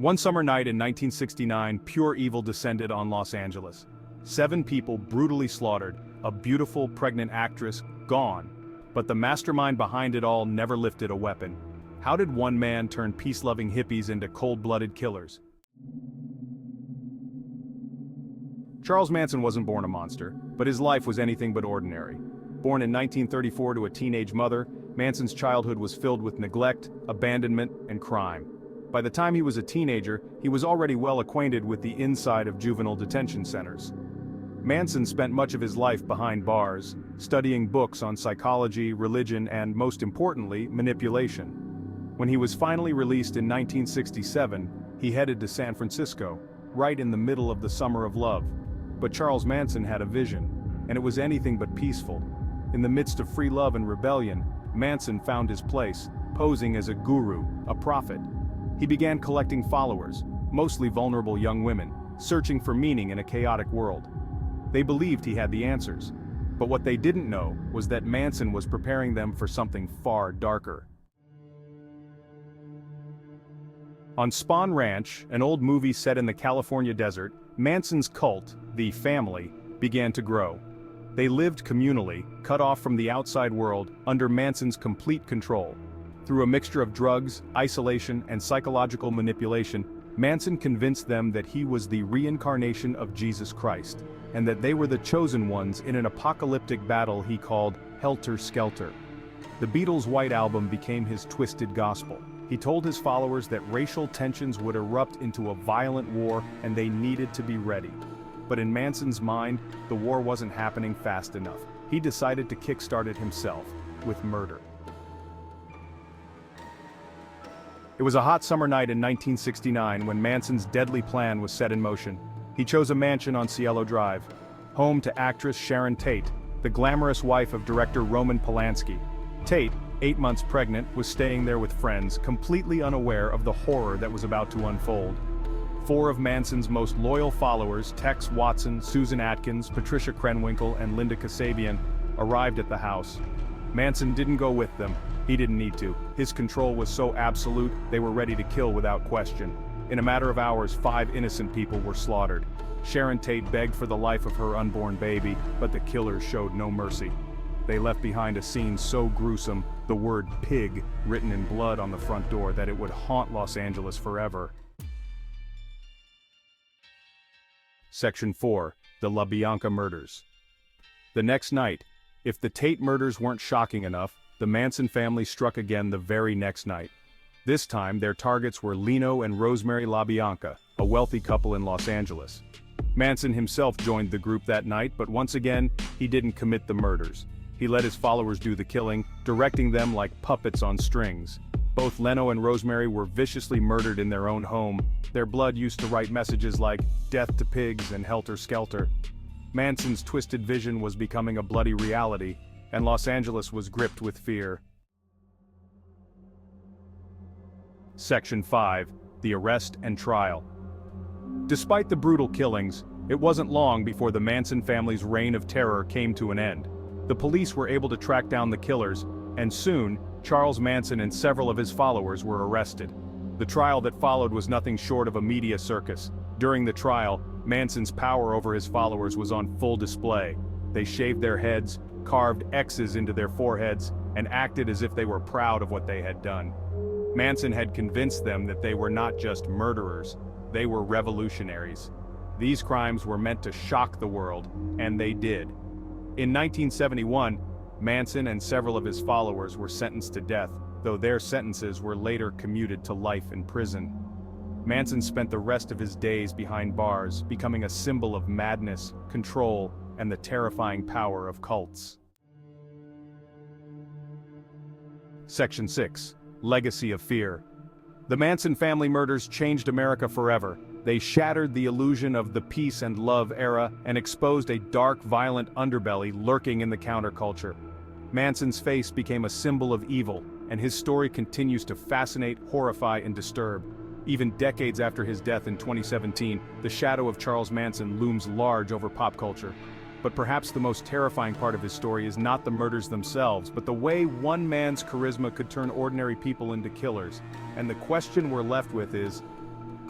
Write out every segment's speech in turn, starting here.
One summer night in 1969, pure evil descended on Los Angeles. 7 people brutally slaughtered, a beautiful, pregnant actress gone. But the mastermind behind it all never lifted a weapon. How did one man turn peace-loving hippies into cold-blooded killers? Charles Manson wasn't born a monster, but his life was anything but ordinary. Born in 1934 to a teenage mother, Manson's childhood was filled with neglect, abandonment, and crime. By the time he was a teenager, he was already well acquainted with the inside of juvenile detention centers. Manson spent much of his life behind bars, studying books on psychology, religion, and, most importantly, manipulation. When he was finally released in 1967, he headed to San Francisco, right in the middle of the Summer of Love. But Charles Manson had a vision, and it was anything but peaceful. In the midst of free love and rebellion, Manson found his place, posing as a guru, a prophet. He began collecting followers, mostly vulnerable young women, searching for meaning in a chaotic world. They believed he had the answers, but what they didn't know was that Manson was preparing them for something far darker. On Spahn Ranch, an old movie set in the California desert, Manson's cult, the family, began to grow. They lived communally, cut off from the outside world, under Manson's complete control. Through a mixture of drugs, isolation, and psychological manipulation, Manson convinced them that he was the reincarnation of Jesus Christ, and that they were the chosen ones in an apocalyptic battle he called Helter Skelter. The Beatles' White Album became his twisted gospel. He told his followers that racial tensions would erupt into a violent war and they needed to be ready. But in Manson's mind, the war wasn't happening fast enough. He decided to kickstart it himself, with murder. It was a hot summer night in 1969 when Manson's deadly plan was set in motion. He chose a mansion on Cielo Drive, home to actress Sharon Tate, the glamorous wife of director Roman Polanski. Tate, 8 months pregnant, was staying there with friends, completely unaware of the horror that was about to unfold. 4 of Manson's most loyal followers, Tex Watson, Susan Atkins, Patricia Krenwinkel, and Linda Kasabian, arrived at the house. Manson didn't go with them. He didn't need to. His control was so absolute, they were ready to kill without question. In a matter of hours, 5 innocent people were slaughtered. Sharon Tate begged for the life of her unborn baby, but the killers showed no mercy. They left behind a scene so gruesome, the word pig written in blood on the front door, that it would haunt Los Angeles forever. Section 4. The La Bianca Murders. The next night, if the Tate murders weren't shocking enough, the Manson family struck again the very next night. This time, their targets were Lino and Rosemary LaBianca, a wealthy couple in Los Angeles. Manson himself joined the group that night, but once again, he didn't commit the murders. He let his followers do the killing, directing them like puppets on strings. Both Leno and Rosemary were viciously murdered in their own home. Their blood used to write messages like, "Death to pigs" and "Helter Skelter." Manson's twisted vision was becoming a bloody reality, and Los Angeles was gripped with fear. Section 5. The Arrest and Trial. Despite the brutal killings, it wasn't long before the Manson family's reign of terror came to an end. The police were able to track down the killers, and soon, Charles Manson and several of his followers were arrested. The trial that followed was nothing short of a media circus. During the trial, Manson's power over his followers was on full display. They shaved their heads, carved X's into their foreheads, and acted as if they were proud of what they had done. Manson had convinced them that they were not just murderers, they were revolutionaries. These crimes were meant to shock the world, and they did. In 1971, Manson and several of his followers were sentenced to death, though their sentences were later commuted to life in prison. Manson spent the rest of his days behind bars, becoming a symbol of madness, control, and the terrifying power of cults. Section 6. Legacy of Fear. The Manson family murders changed America forever. They shattered the illusion of the peace and love era and exposed a dark, violent underbelly lurking in the counterculture. Manson's face became a symbol of evil, and his story continues to fascinate, horrify, and disturb. Even decades after his death in 2017, the shadow of Charles Manson looms large over pop culture. But perhaps the most terrifying part of his story is not the murders themselves, but the way one man's charisma could turn ordinary people into killers. And the question we're left with is,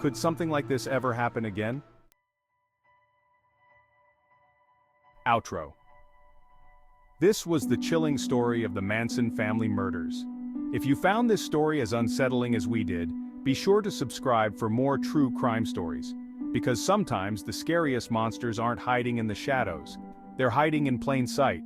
Could something like this ever happen again? Outro. This was the chilling story of the Manson family murders. If you found this story as unsettling as we did, be sure to subscribe for more true crime stories. Because sometimes the scariest monsters aren't hiding in the shadows. They're hiding in plain sight.